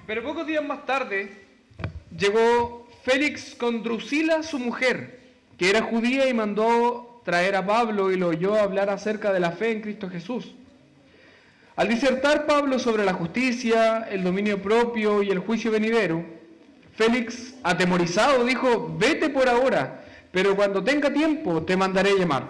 Pero pocos días más tarde llegó Félix con Drusila, su mujer, que era judía, y mandó traer a Pablo y lo oyó hablar acerca de la fe en Cristo Jesús. Al disertar Pablo sobre la justicia, el dominio propio y el juicio venidero, Félix, atemorizado, dijo: «Vete por ahora, pero cuando tenga tiempo te mandaré llamar».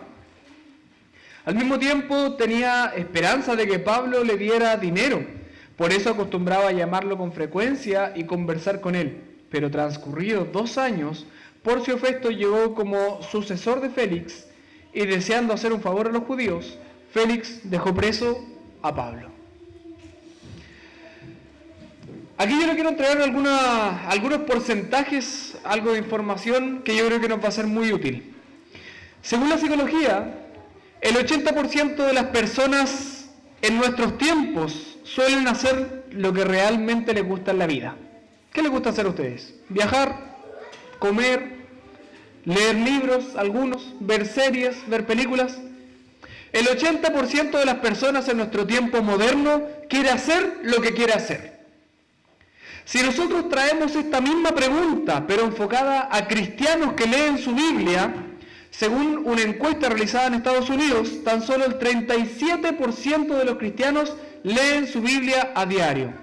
Al mismo tiempo tenía esperanza de que Pablo le diera dinero, por eso acostumbraba a llamarlo con frecuencia y conversar con él. Pero transcurridos 2 años, Porcio Festo llegó como sucesor de Félix, y deseando hacer un favor a los judíos, Félix dejó preso a Pablo. Aquí yo le quiero entregar algunos porcentajes, algo de información que yo creo que nos va a ser muy útil. Según la psicología, el 80% de las personas en nuestros tiempos suelen hacer lo que realmente les gusta en la vida. ¿Qué les gusta hacer a ustedes? Viajar, comer, leer libros, algunos, ver series, ver películas. El 80% de las personas en nuestro tiempo moderno quiere hacer lo que quiere hacer. Si nosotros traemos esta misma pregunta, pero enfocada a cristianos que leen su Biblia, según una encuesta realizada en Estados Unidos, tan solo el 37% de los cristianos leen su Biblia a diario.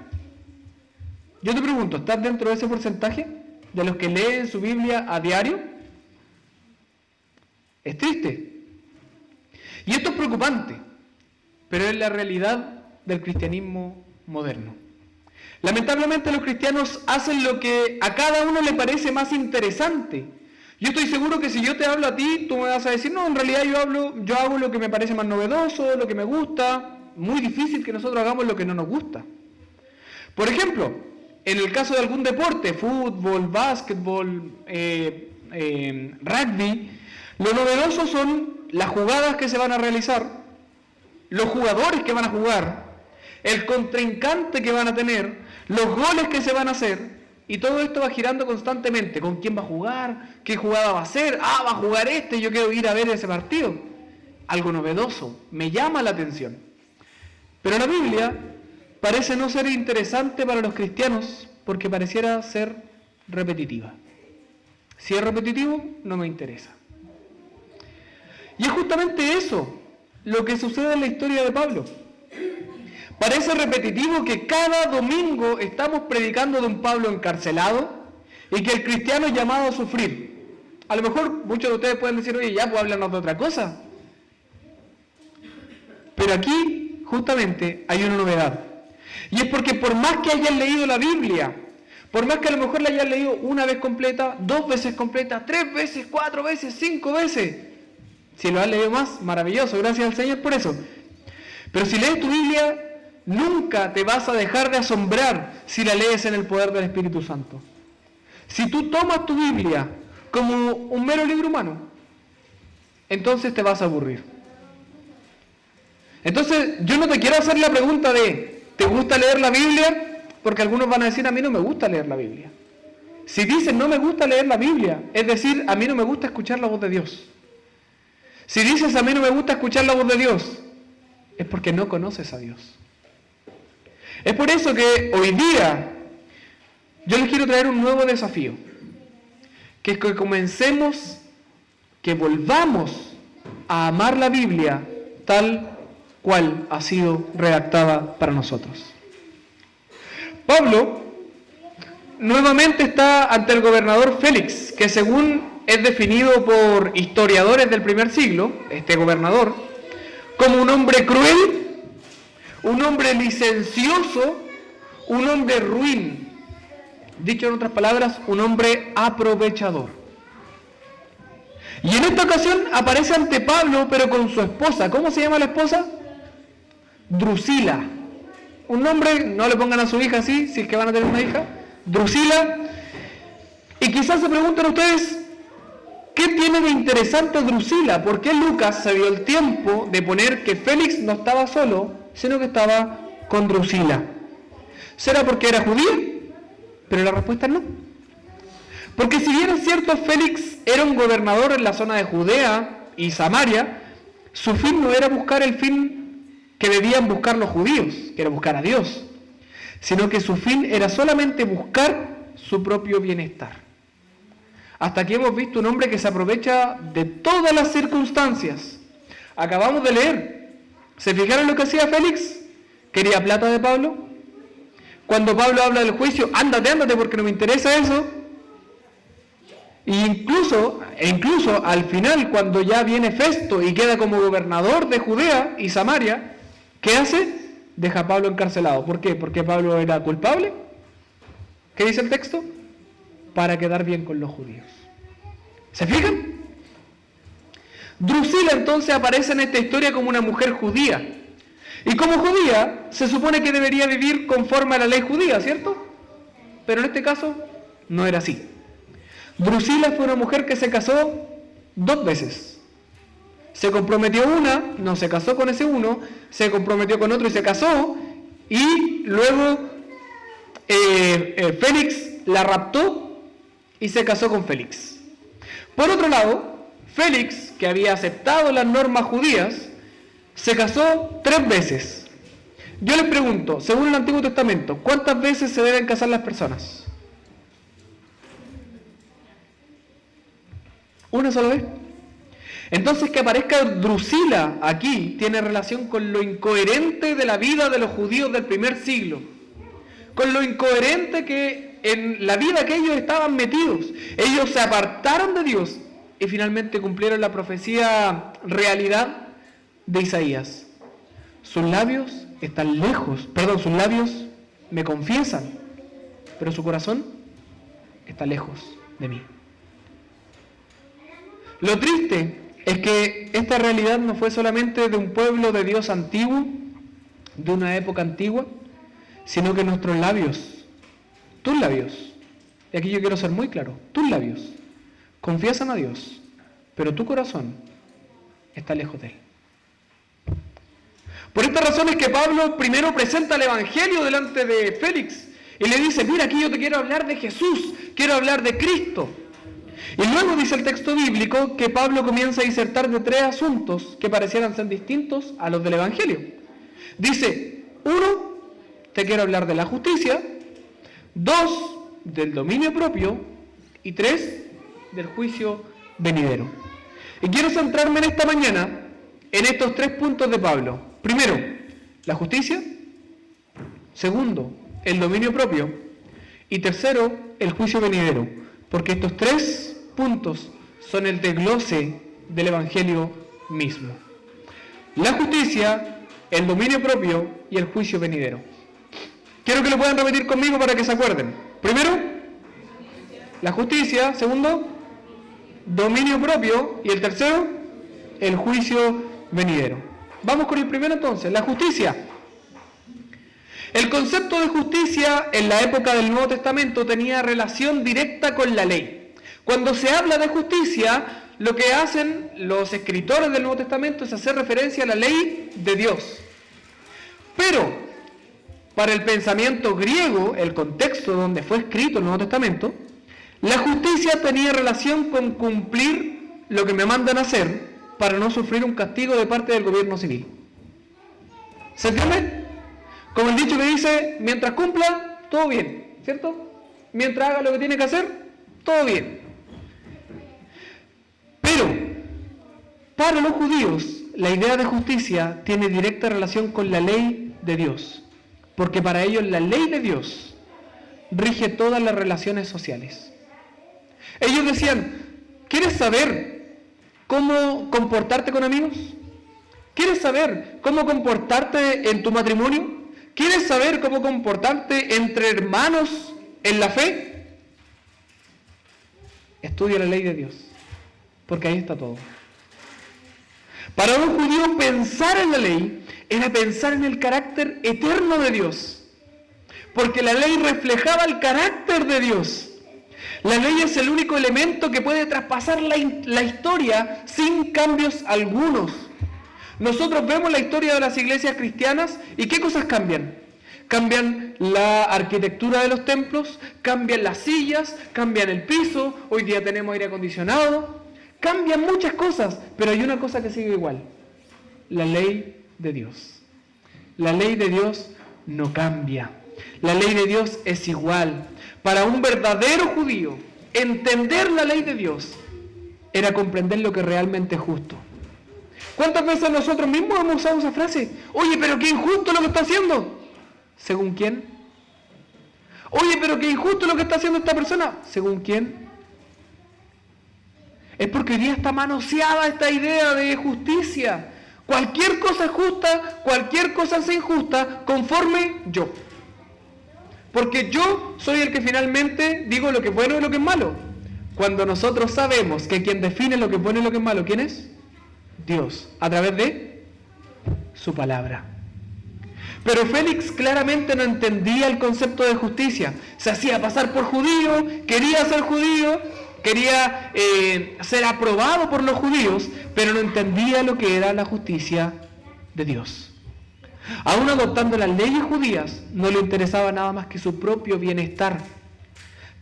Yo te pregunto, ¿estás dentro de ese porcentaje de los que leen su Biblia a diario? Es triste. Y esto es preocupante, pero es la realidad del cristianismo moderno. Lamentablemente los cristianos hacen lo que a cada uno le parece más interesante. Yo estoy seguro que si yo te hablo a ti, tú me vas a decir: no, en realidad yo hago lo que me parece más novedoso, lo que me gusta. Muy difícil que nosotros hagamos lo que no nos gusta. Por ejemplo, en el caso de algún deporte, fútbol, básquetbol, rugby, lo novedoso son las jugadas que se van a realizar, los jugadores que van a jugar, el contrincante que van a tener, los goles que se van a hacer. Y todo esto va girando constantemente. ¿Con quién va a jugar? ¿Qué jugada va a hacer? Va a jugar este, yo quiero ir a ver ese partido. Algo novedoso, me llama la atención. Pero la Biblia parece no ser interesante para los cristianos porque pareciera ser repetitiva. Si es repetitivo, no me interesa. Y es justamente eso lo que sucede en la historia de Pablo. Parece repetitivo que cada domingo estamos predicando de un Pablo encarcelado y que el cristiano es llamado a sufrir. A lo mejor muchos de ustedes pueden decir: oye, ya, pues háblanos de otra cosa. Pero aquí, justamente, hay una novedad. Y es porque por más que hayan leído la Biblia, por más que a lo mejor la hayan leído una vez completa, 2 veces completa, 3 veces, 4 veces, 5 veces, si lo has leído más, maravilloso, gracias al Señor por eso. Pero si lees tu Biblia, nunca te vas a dejar de asombrar si la lees en el poder del Espíritu Santo. Si tú tomas tu Biblia como un mero libro humano, entonces te vas a aburrir. Entonces, yo no te quiero hacer la pregunta de ¿te gusta leer la Biblia? Porque algunos van a decir: a mí no me gusta leer la Biblia. Si dicen no me gusta leer la Biblia, es decir, a mí no me gusta escuchar la voz de Dios. Si dices a mí no me gusta escuchar la voz de Dios, es porque no conoces a Dios. Es por eso que hoy día yo les quiero traer un nuevo desafío. Que es que comencemos, que volvamos a amar la Biblia tal cual ha sido redactada para nosotros. Pablo nuevamente está ante el gobernador Félix, que según es definido por historiadores del primer siglo, este gobernador, como un hombre cruel, un hombre licencioso, un hombre ruin. Dicho en otras palabras, un hombre aprovechador. Y en esta ocasión aparece ante Pablo, pero con su esposa. ¿Cómo se llama la esposa? Drusila. Un nombre, no le pongan a su hija así, si es que van a tener una hija. Drusila. Y quizás se pregunten ustedes, ¿qué tiene de interesante Drusila? ¿Por qué Lucas se dio el tiempo de poner que Félix no estaba solo, sino que estaba con Drusila? ¿Será porque era judía? Pero la respuesta es no. Porque si bien es cierto, Félix era un gobernador en la zona de Judea y Samaria, su fin no era buscar el fin que debían buscar los judíos, que era buscar a Dios, sino que su fin era solamente buscar su propio bienestar. Hasta aquí hemos visto un hombre que se aprovecha de todas las circunstancias. Acabamos de leer. ¿Se fijaron lo que hacía Félix? ¿Quería plata de Pablo? Cuando Pablo habla del juicio, ándate porque no me interesa eso. E incluso al final, cuando ya viene Festo y queda como gobernador de Judea y Samaria, ¿qué hace? Deja a Pablo encarcelado. ¿Por qué? ¿Porque Pablo era culpable? ¿Qué dice el texto? Para quedar bien con los judíos. ¿Se fijan? Drusila entonces aparece en esta historia como una mujer judía. Y como judía, se supone que debería vivir conforme a la ley judía, ¿cierto? Pero en este caso, no era así. Drusila fue una mujer que se casó 2 veces. Se comprometió una, no se casó con ese uno, se comprometió con otro y se casó, y luego Félix la raptó y se casó con Félix. Por otro lado, Félix, que había aceptado las normas judías, se casó 3 veces. Yo les pregunto, según el Antiguo Testamento, ¿cuántas veces se deben casar las personas? ¿Una sola vez? Entonces, que aparezca Drusila aquí tiene relación con lo incoherente de la vida de los judíos del primer siglo, con lo incoherente que en la vida que ellos estaban metidos. Ellos se apartaron de Dios y finalmente cumplieron la profecía realidad de Isaías. Sus labios están lejos, sus labios me confiesan, pero su corazón está lejos de mí. Lo triste es que esta realidad no fue solamente de un pueblo de Dios antiguo, de una época antigua, sino que nuestros labios, tus labios, y aquí yo quiero ser muy claro, tus labios confiesan a Dios, pero tu corazón está lejos de Él. Por esta razón es que Pablo primero presenta el Evangelio delante de Félix y le dice, mira, aquí yo te quiero hablar de Jesús, quiero hablar de Cristo. Y luego dice el texto bíblico que Pablo comienza a disertar de 3 asuntos que parecieran ser distintos a los del Evangelio. Dice, 1, te quiero hablar de la justicia, 2, del dominio propio, y 3, del juicio venidero. Y quiero centrarme en esta mañana en estos 3 puntos de Pablo. Primero, la justicia. Segundo, el dominio propio. Y tercero, el juicio venidero. Porque estos 3 puntos son el desglose del Evangelio mismo. La justicia, el dominio propio y el juicio venidero. Quiero que lo puedan repetir conmigo para que se acuerden. Primero, la justicia. Segundo, dominio propio. Y el tercero, el juicio venidero. Vamos con el primero entonces, la justicia. El concepto de justicia en la época del Nuevo Testamento tenía relación directa con la ley. Cuando se habla de justicia, lo que hacen los escritores del Nuevo Testamento es hacer referencia a la ley de Dios. Pero, para el pensamiento griego, el contexto donde fue escrito el Nuevo Testamento, la justicia tenía relación con cumplir lo que me mandan hacer para no sufrir un castigo de parte del gobierno civil. ¿Se entiende? Como el dicho que dice, mientras cumpla, todo bien, ¿cierto? Mientras haga lo que tiene que hacer, todo bien. Pero, para los judíos, la idea de justicia tiene directa relación con la ley de Dios, porque para ellos la ley de Dios rige todas las relaciones sociales. Ellos decían, ¿quieres saber cómo comportarte con amigos? ¿Quieres saber cómo comportarte en tu matrimonio? ¿Quieres saber cómo comportarte entre hermanos en la fe? Estudia la ley de Dios, porque ahí está todo. Para un judío pensar en la ley era pensar en el carácter eterno de Dios, porque la ley reflejaba el carácter de Dios. La ley es el único elemento que puede traspasar la historia sin cambios algunos. Nosotros vemos la historia de las iglesias cristianas y ¿qué cosas cambian? Cambian la arquitectura de los templos, cambian las sillas, cambian el piso, hoy día tenemos aire acondicionado, cambian muchas cosas, pero hay una cosa que sigue igual, la ley de Dios. La ley de Dios no cambia. La ley de Dios es igual. Para un verdadero judío, entender la ley de Dios era comprender lo que realmente es justo. ¿Cuántas veces nosotros mismos hemos usado esa frase? Oye, pero qué injusto lo que está haciendo. ¿Según quién? Oye, pero qué injusto lo que está haciendo esta persona. ¿Según quién? Es porque hoy día está manoseada esta idea de justicia. Cualquier cosa es justa, cualquier cosa es injusta, conforme yo. Porque yo soy el que finalmente digo lo que es bueno y lo que es malo. Cuando nosotros sabemos que quien define lo que es bueno y lo que es malo, ¿quién es? Dios, a través de su palabra. Pero Félix claramente no entendía el concepto de justicia. Se hacía pasar por judío, quería ser judío, quería ser aprobado por los judíos, pero no entendía lo que era la justicia de Dios. Aún adoptando las leyes judías, no le interesaba nada más que su propio bienestar.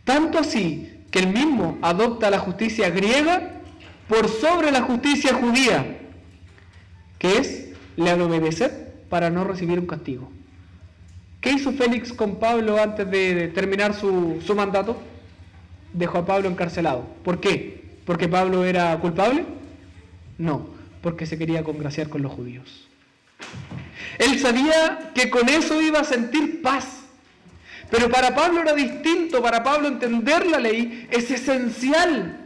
Tanto así que él mismo adopta la justicia griega por sobre la justicia judía, que es la de obedecer para no recibir un castigo. ¿Qué hizo Félix con Pablo antes de terminar su mandato? Dejó a Pablo encarcelado. ¿Por qué? ¿Porque Pablo era culpable? No, porque se quería congraciar con los judíos. Él sabía que con eso iba a sentir paz. Pero para Pablo era distinto. Para Pablo entender la ley es esencial.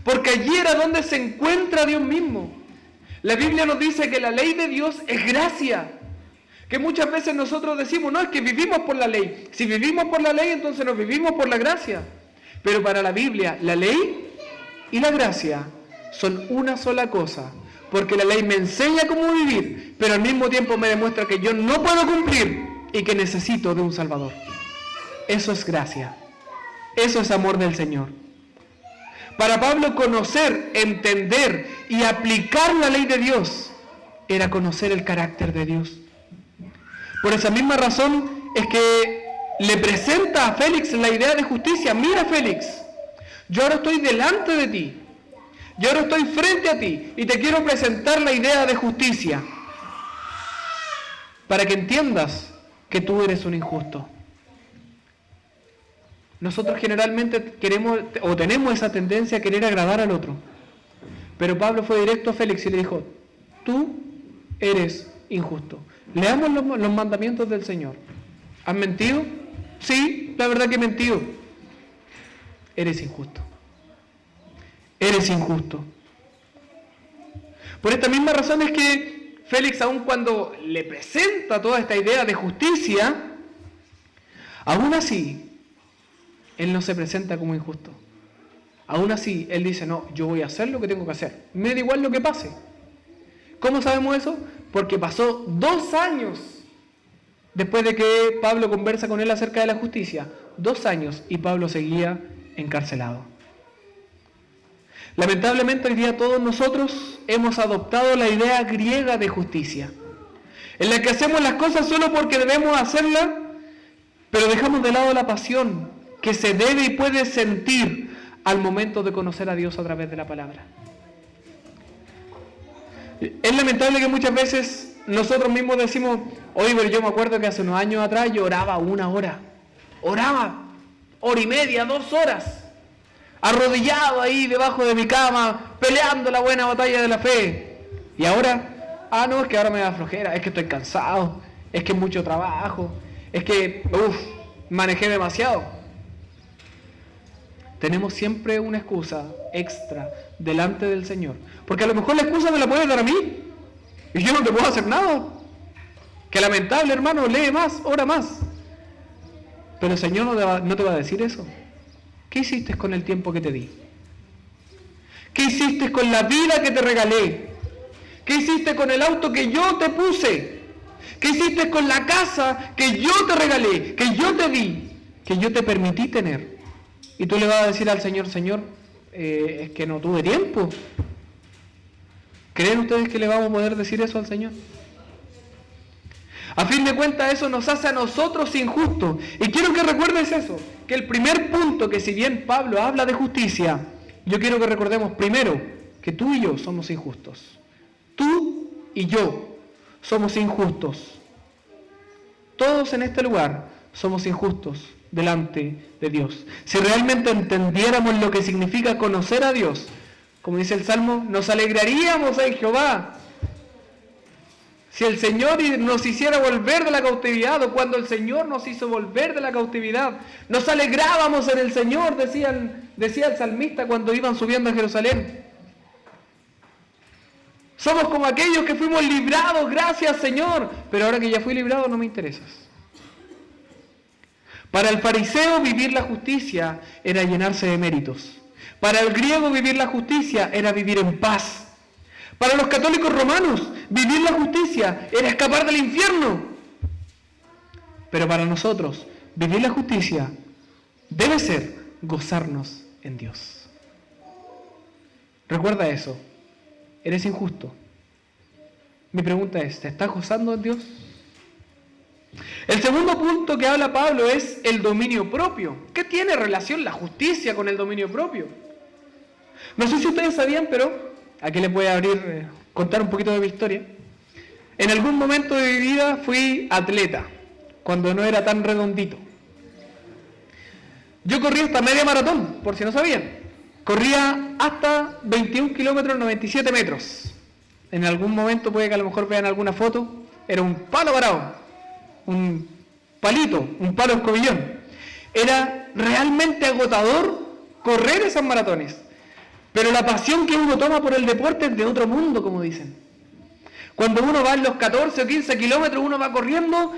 Porque allí era donde se encuentra Dios mismo. La Biblia nos dice que la ley de Dios es gracia. Que muchas veces nosotros decimos, no, es que vivimos por la ley. Si vivimos por la ley, entonces nos vivimos por la gracia. Pero para la Biblia, la ley y la gracia son una sola cosa. Porque la ley me enseña cómo vivir, pero al mismo tiempo me demuestra que yo no puedo cumplir y que necesito de un Salvador. Eso es gracia. Eso es amor del Señor. Para Pablo, conocer, entender y aplicar la ley de Dios era conocer el carácter de Dios. Por esa misma razón es que le presenta a Félix la idea de justicia. Mira, Félix, yo ahora estoy delante de ti. Yo ahora estoy frente a ti y te quiero presentar la idea de justicia para que entiendas que tú eres un injusto. Nosotros generalmente queremos o tenemos esa tendencia a querer agradar al otro. Pero Pablo fue directo a Félix y le dijo, tú eres injusto. Leamos los mandamientos del Señor. ¿Has mentido? Sí, la verdad que he mentido. Eres injusto. Eres injusto. Por esta misma razón es que Félix, aun cuando le presenta toda esta idea de justicia, aún así, él no se presenta como injusto. Aún así, él dice, no, yo voy a hacer lo que tengo que hacer. Me da igual lo que pase. ¿Cómo sabemos eso? Porque pasó 2 años después de que Pablo conversa con él acerca de la justicia. 2 años y Pablo seguía encarcelado. Lamentablemente hoy día todos nosotros hemos adoptado la idea griega de justicia, en la que hacemos las cosas solo porque debemos hacerlas, pero dejamos de lado la pasión que se debe y puede sentir al momento de conocer a Dios a través de la palabra. Es lamentable que muchas veces nosotros mismos decimos, oye, pero yo me acuerdo que hace unos años atrás yo oraba 1 hora, oraba 1h30, 2 horas, arrodillado ahí debajo de mi cama, peleando la buena batalla de la fe. Y ahora, no, es que ahora me da flojera, es que estoy cansado, es que es mucho trabajo, es que, manejé demasiado. Tenemos siempre una excusa extra delante del Señor. Porque a lo mejor la excusa me la puedes dar a mí, y yo no te puedo hacer nada. Que lamentable, hermano, lee más, ora más. Pero el Señor no te va a decir eso. ¿Qué hiciste con el tiempo que te di? ¿Qué hiciste con la vida que te regalé? ¿Qué hiciste con el auto que yo te puse? ¿Qué hiciste con la casa que yo te regalé, que yo te di, que yo te permití tener? Y tú le vas a decir al Señor, Señor, es que no tuve tiempo. ¿Creen ustedes que le vamos a poder decir eso al Señor? A fin de cuentas, eso nos hace a nosotros injustos. Y quiero que recuerdes eso, que el primer punto, que si bien Pablo habla de justicia, yo quiero que recordemos primero que tú y yo somos injustos. Tú y yo somos injustos. Todos en este lugar somos injustos delante de Dios. Si realmente entendiéramos lo que significa conocer a Dios, como dice el Salmo, nos alegraríamos en Jehová. Si el Señor nos hiciera volver de la cautividad, o cuando el Señor nos hizo volver de la cautividad, nos alegrábamos en el Señor, decía el salmista cuando iban subiendo a Jerusalén. Somos como aquellos que fuimos librados, gracias Señor, pero ahora que ya fui librado no me interesas. Para el fariseo vivir la justicia era llenarse de méritos. Para el griego vivir la justicia era vivir en paz. Para los católicos romanos vivir la justicia era escapar del infierno. Pero para nosotros vivir la justicia debe ser gozarnos en Dios. Recuerda eso. Eres injusto. Mi pregunta es, ¿te estás gozando en Dios? El segundo punto que habla Pablo es el dominio propio. ¿Qué tiene relación la justicia con el dominio propio? No sé si ustedes sabían, pero aquí les voy a contar un poquito de mi historia. En algún momento de mi vida fui atleta, cuando no era tan redondito. Yo corrí hasta media maratón, por si no sabían. Corría hasta 21 kilómetros 97 metros. En algún momento puede que a lo mejor vean alguna foto. Era un palo parado, un palito, un palo escobillón. Era realmente agotador correr esas maratones. Pero la pasión que uno toma por el deporte es de otro mundo, como dicen. Cuando uno va en los 14 o 15 kilómetros, uno va corriendo,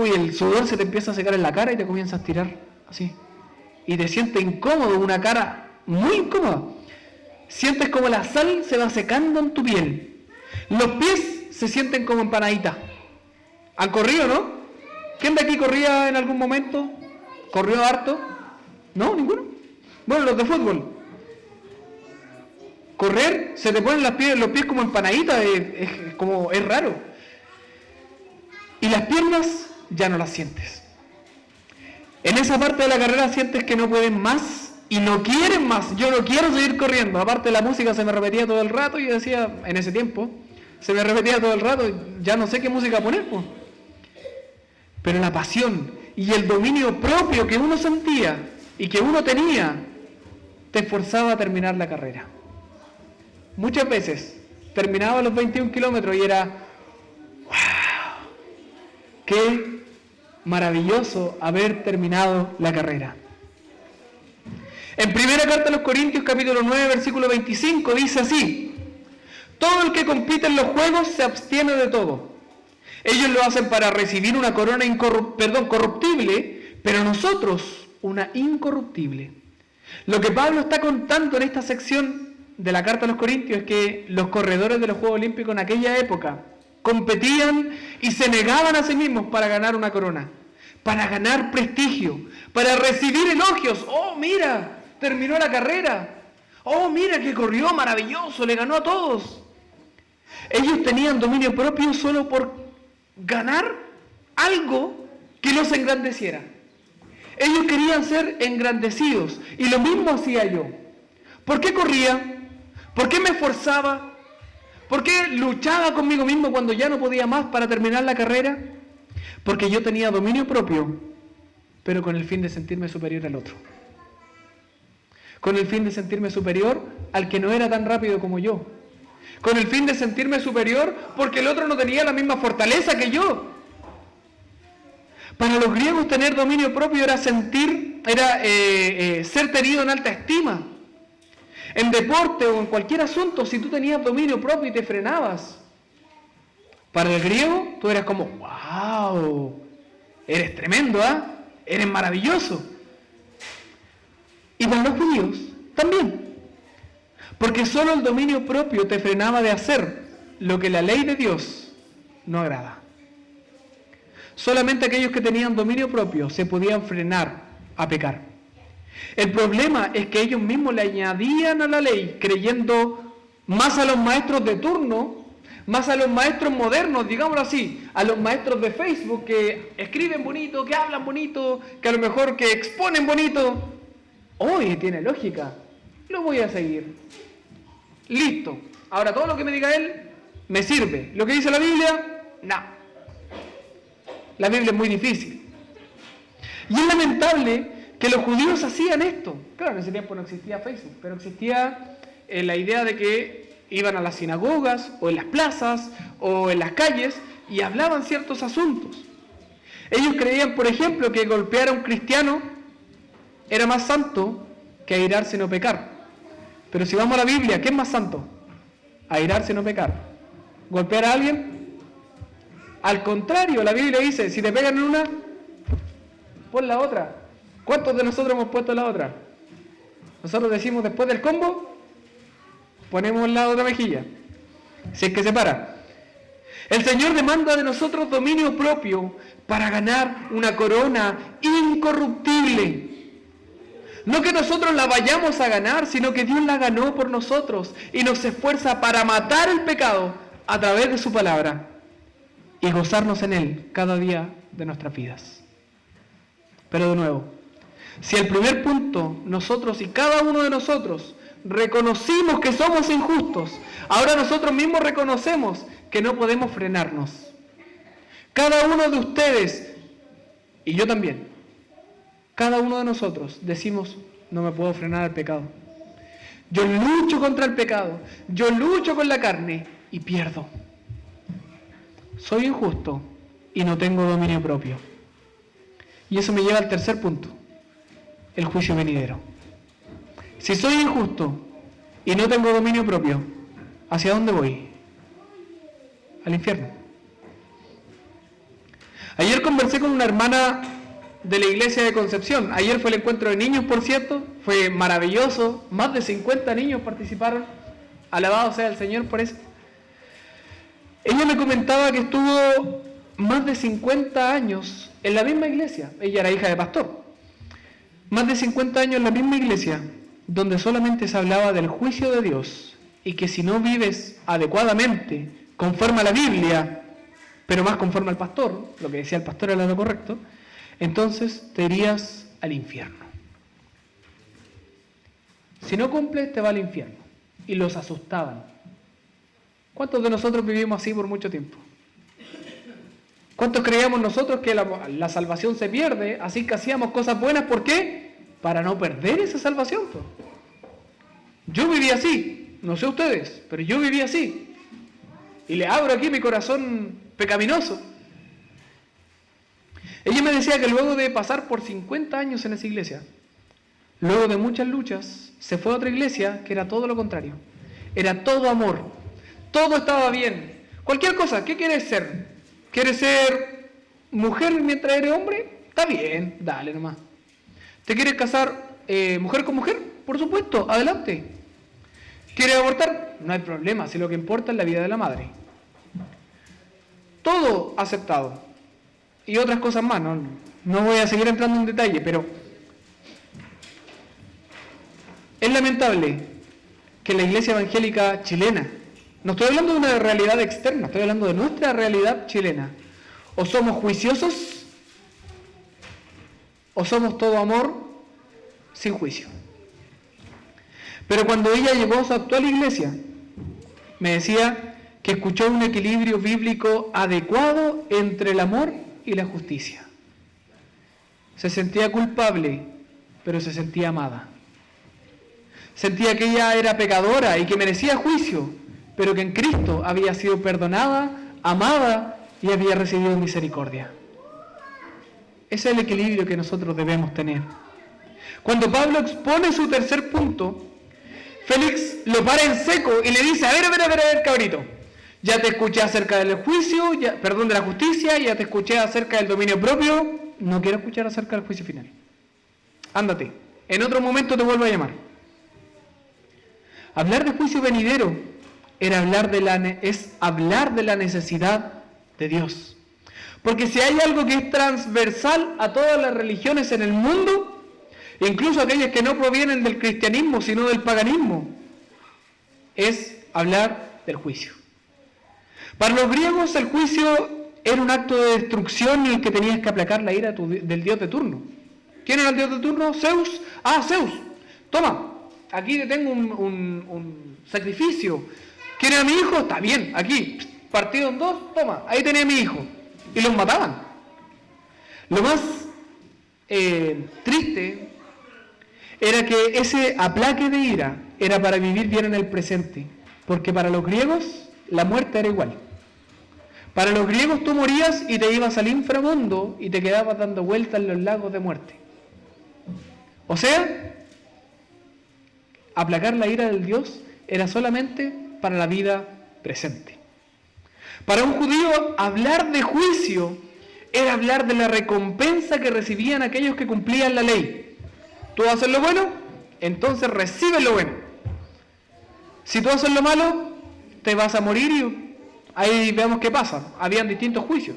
el sudor se te empieza a secar en la cara y te comienza a estirar así. Y te sientes incómodo, una cara muy incómoda. Sientes como la sal se va secando en tu piel. Los pies se sienten como empanaditas. ¿Han corrido, no? ¿Quién de aquí corría en algún momento? ¿Corrió harto? ¿No? ¿Ninguno? Bueno, los de fútbol. Correr, se te ponen los pies como empanaditas, es raro. Y las piernas ya no las sientes. En esa parte de la carrera sientes que no pueden más y no quieren más. Yo no quiero seguir corriendo. Aparte la música se me repetía todo el rato y yo decía, en ese tiempo, se me repetía todo el rato, ya no sé qué música poner, pues. Pero la pasión y el dominio propio que uno sentía y que uno tenía, te esforzaba a terminar la carrera. Muchas veces terminaba los 21 kilómetros y era, ¡wow! ¡Qué maravilloso haber terminado la carrera! En primera carta a los Corintios, capítulo 9, versículo 25, dice así: todo el que compite en los juegos se abstiene de todo. Ellos lo hacen para recibir una corona corruptible, pero nosotros una incorruptible. Lo que Pablo está contando en esta sección de la carta a los Corintios es que los corredores de los Juegos Olímpicos en aquella época competían y se negaban a sí mismos para ganar una corona, para ganar prestigio, para recibir elogios. ¡Oh, mira! Terminó la carrera. ¡Oh, mira que corrió maravilloso! Le ganó a todos. Ellos tenían dominio propio solo por ganar algo que los engrandeciera. Ellos querían ser engrandecidos y lo mismo hacía yo. ¿Por qué corría? ¿Por qué me esforzaba? ¿Por qué luchaba conmigo mismo cuando ya no podía más para terminar la carrera? Porque yo tenía dominio propio, pero con el fin de sentirme superior al otro. Con el fin de sentirme superior al que no era tan rápido como yo. Con el fin de sentirme superior porque el otro no tenía la misma fortaleza que yo. Para los griegos tener dominio propio era ser tenido en alta estima. En deporte o en cualquier asunto, si tú tenías dominio propio y te frenabas, para el griego tú eras como, ¡wow! Eres tremendo, ¿ah? Eres maravilloso. Y para los judíos también. Porque solo el dominio propio te frenaba de hacer lo que la ley de Dios no agrada. Solamente aquellos que tenían dominio propio se podían frenar a pecar. El problema es que ellos mismos le añadían a la ley, creyendo más a los maestros de turno, más a los maestros modernos, digámoslo así, a los maestros de Facebook que escriben bonito, que hablan bonito, que a lo mejor que exponen bonito. Oye, tiene lógica, lo voy a seguir. Listo. Ahora todo lo que me diga él me sirve. Lo que dice la Biblia, no. La Biblia es muy difícil. Y es lamentable que los judíos hacían esto. Claro, en ese tiempo no existía Facebook, pero existía la idea de que iban a las sinagogas, o en las plazas, o en las calles, y hablaban ciertos asuntos. Ellos creían, por ejemplo, que golpear a un cristiano era más santo que airarse y no pecar. Pero si vamos a la Biblia, ¿qué es más santo? Airarse y no pecar. ¿Golpear a alguien? Al contrario, la Biblia dice, si te pegan en una, pon la otra. ¿Cuántos de nosotros hemos puesto la otra? Nosotros decimos, después del combo, ponemos la otra mejilla. Si es que se para. El Señor demanda de nosotros dominio propio para ganar una corona incorruptible. No que nosotros la vayamos a ganar, sino que Dios la ganó por nosotros y nos esfuerza para matar el pecado a través de su palabra y gozarnos en Él cada día de nuestras vidas. Pero de nuevo, si el primer punto, nosotros y cada uno de nosotros reconocimos que somos injustos, ahora nosotros mismos reconocemos que no podemos frenarnos. Cada uno de ustedes, y yo también, cada uno de nosotros decimos, no me puedo frenar al pecado. Yo lucho contra el pecado, yo lucho con la carne y pierdo. Soy injusto y no tengo dominio propio. Y eso me lleva al tercer punto, el juicio venidero. Si soy injusto y no tengo dominio propio, ¿hacia dónde voy? Al infierno. Ayer conversé con una hermana de la iglesia de Concepción. Ayer fue el encuentro de niños, por cierto. Fue maravilloso. Más de 50 niños participaron. Alabado sea el Señor por eso. Ella me comentaba que estuvo más de 50 años en la misma iglesia. Ella era hija de pastor. Más de 50 años en la misma iglesia, donde solamente se hablaba del juicio de Dios y que si no vives adecuadamente, conforme a la Biblia, pero más conforme al pastor, lo que decía el pastor era lo correcto, entonces te irías al infierno. Si no cumples, te va al infierno. Y los asustaban. ¿Cuántos de nosotros vivimos así por mucho tiempo? ¿Cuántos creíamos nosotros que la salvación se pierde, así que hacíamos cosas buenas? ¿Por qué? Para no perder esa salvación. Yo viví así, no sé ustedes, pero yo viví así. Y le abro aquí mi corazón pecaminoso. Ella me decía que luego de pasar por 50 años en esa iglesia, luego de muchas luchas, se fue a otra iglesia que era todo lo contrario. Era todo amor, todo estaba bien. Cualquier cosa, ¿qué quieres ser? ¿Quieres ser mujer mientras eres hombre? Está bien, dale nomás. ¿Te quieres casar mujer con mujer? Por supuesto, adelante. ¿Quieres abortar? No hay problema, si lo que importa es la vida de la madre. Todo aceptado. Y otras cosas más, no voy a seguir entrando en detalle, pero es lamentable que la iglesia evangélica chilena, no estoy hablando de una realidad externa, estoy hablando de nuestra realidad chilena, o somos juiciosos, o somos todo amor sin juicio. Pero cuando ella llegó a su actual iglesia, me decía que escuchó un equilibrio bíblico adecuado entre el amor y la justicia. Se sentía culpable, pero se sentía amada. Sentía que ella era pecadora y que merecía juicio, pero que en Cristo había sido perdonada, amada y había recibido misericordia. Ese es el equilibrio que nosotros debemos tener. Cuando Pablo expone su tercer punto, Félix lo para en seco y le dice, a ver, cabrito, ya te escuché acerca del juicio, de la justicia, ya te escuché acerca del dominio propio, no quiero escuchar acerca del juicio final. Ándate, en otro momento te vuelvo a llamar. Hablar de juicio venidero es hablar de la necesidad de Dios. Porque si hay algo que es transversal a todas las religiones en el mundo, incluso aquellas que no provienen del cristianismo, sino del paganismo, es hablar del juicio. Para los griegos el juicio era un acto de destrucción en el que tenías que aplacar la ira del dios de turno. ¿Quién era el dios de turno? Zeus. Zeus. Toma, aquí te tengo un sacrificio. ¿Quién era mi hijo? Está bien, aquí, partido en dos, toma, ahí tenía mi hijo. Y los mataban. Lo más triste era que ese aplaque de ira era para vivir bien en el presente, porque para los griegos la muerte era igual. Para los griegos tú morías y te ibas al inframundo y te quedabas dando vueltas en los lagos de muerte. O sea, aplacar la ira del Dios era solamente para la vida presente. Para un judío, hablar de juicio era hablar de la recompensa que recibían aquellos que cumplían la ley. ¿Tú haces lo bueno? Entonces recibes lo bueno. Si tú haces lo malo, te vas a morir y ahí vemos qué pasa. Habían distintos juicios,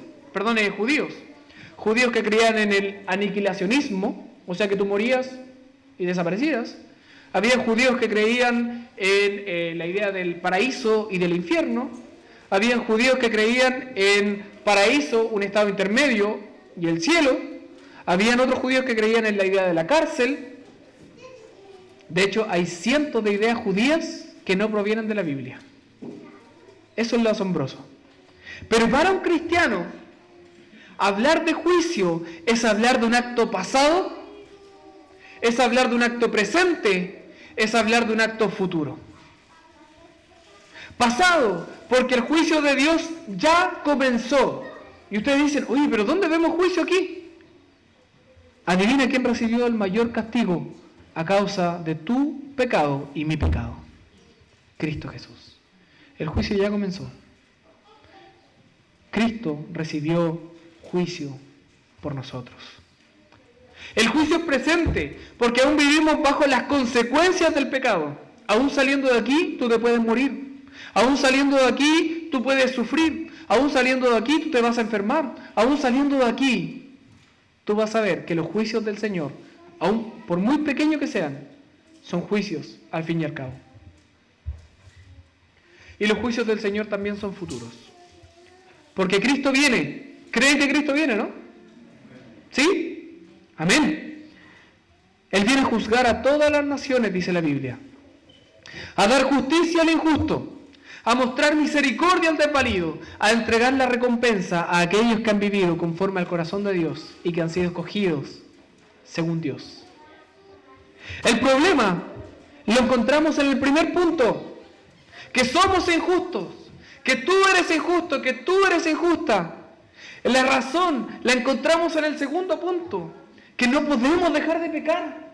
judíos. Judíos que creían en el aniquilacionismo, o sea que tú morías y desaparecías. Había judíos que creían en la idea del paraíso y del infierno. Habían judíos que creían en paraíso, un estado intermedio, y el cielo. Habían otros judíos que creían en la idea de la cárcel. De hecho, hay cientos de ideas judías que no provienen de la Biblia. Eso es lo asombroso. Pero para un cristiano, hablar de juicio es hablar de un acto pasado, es hablar de un acto presente, es hablar de un acto futuro. Pasado, porque el juicio de Dios ya comenzó. Y ustedes dicen, oye, pero ¿dónde vemos juicio aquí? Adivina quién recibió el mayor castigo a causa de tu pecado y mi pecado. Cristo Jesús. El juicio ya comenzó. Cristo recibió juicio por nosotros. El juicio es presente, porque aún vivimos bajo las consecuencias del pecado. Aún saliendo de aquí, tú te puedes morir. Aún saliendo de aquí, tú puedes sufrir. Aún saliendo de aquí, tú te vas a enfermar. Aún saliendo de aquí, tú vas a ver que los juicios del Señor, aún por muy pequeños que sean, son juicios al fin y al cabo. Y los juicios del Señor también son futuros. Porque Cristo viene. ¿Creen que Cristo viene, no? ¿Sí? Amén. Él viene a juzgar a todas las naciones, dice la Biblia. A dar justicia al injusto. A mostrar misericordia al desvalido. A entregar la recompensa a aquellos que han vivido conforme al corazón de Dios y que han sido escogidos según Dios. El problema lo encontramos en el primer punto. Que somos injustos, que tú eres injusto, que tú eres injusta. La razón la encontramos en el segundo punto, que no podemos dejar de pecar.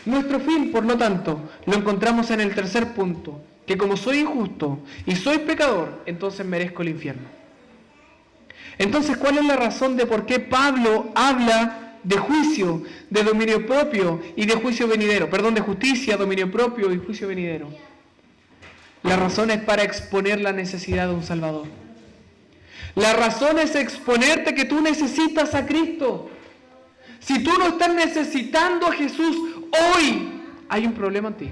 Nuestro fin, por lo tanto, lo encontramos en el tercer punto, que como soy injusto y soy pecador, entonces merezco el infierno. Entonces, ¿cuál es la razón de por qué Pablo habla de juicio, de dominio propio y de juicio venidero? Perdón, de justicia, dominio propio y juicio venidero. La razón es para exponer la necesidad de un Salvador. La razón es exponerte que tú necesitas a Cristo. Si tú no estás necesitando a Jesús hoy, hay un problema en ti.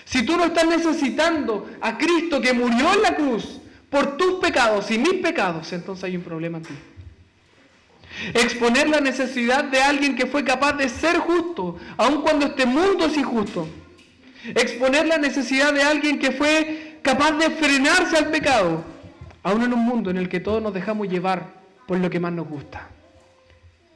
Si tú no estás necesitando a Cristo que murió en la cruz por tus pecados y mis pecados, entonces hay un problema en ti. Exponer la necesidad de alguien que fue capaz de ser justo, aun cuando este mundo es injusto. Exponer la necesidad de alguien que fue capaz de frenarse al pecado, aún en un mundo en el que todos nos dejamos llevar por lo que más nos gusta.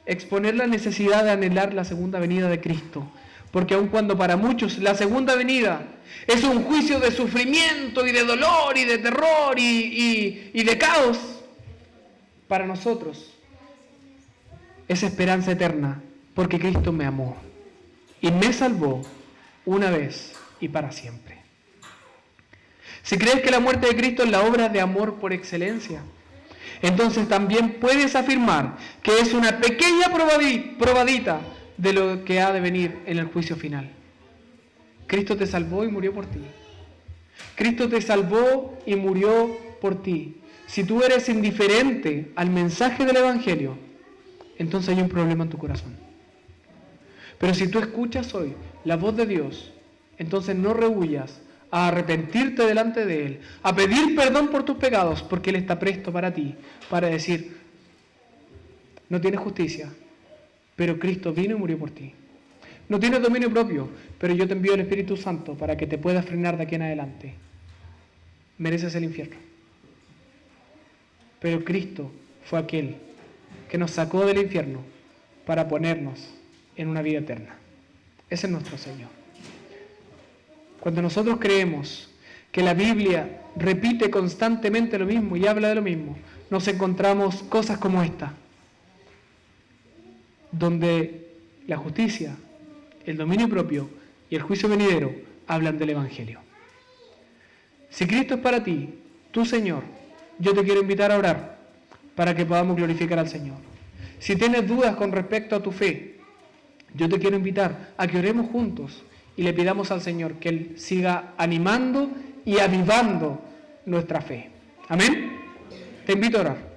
Exponer la necesidad de anhelar la segunda venida de Cristo, porque aun cuando para muchos la segunda venida es un juicio de sufrimiento y de dolor y de terror y de caos, para nosotros es esperanza eterna, porque Cristo me amó y me salvó una vez y para siempre. Si crees que la muerte de Cristo es la obra de amor por excelencia, entonces también puedes afirmar que es una pequeña probadita de lo que ha de venir en el juicio final. Cristo te salvó y murió por ti. Cristo te salvó y murió por ti. Si tú eres indiferente al mensaje del Evangelio, entonces hay un problema en tu corazón. Pero si tú escuchas hoy la voz de Dios, entonces no rehuyas a arrepentirte delante de Él, a pedir perdón por tus pecados, porque Él está presto para ti, para decir, no tienes justicia, pero Cristo vino y murió por ti. No tienes dominio propio, pero yo te envío el Espíritu Santo para que te puedas frenar de aquí en adelante. Mereces el infierno. Pero Cristo fue aquel que nos sacó del infierno para ponernos en una vida eterna. Ese es nuestro Señor. Cuando nosotros creemos que la Biblia repite constantemente lo mismo y habla de lo mismo, nos encontramos cosas como esta, donde la justicia, el dominio propio y el juicio venidero hablan del Evangelio. Si Cristo es para ti, tu Señor, yo te quiero invitar a orar para que podamos glorificar al Señor. Si tienes dudas con respecto a tu fe, yo te quiero invitar a que oremos juntos y le pidamos al Señor que Él siga animando y avivando nuestra fe. Amén. Te invito a orar.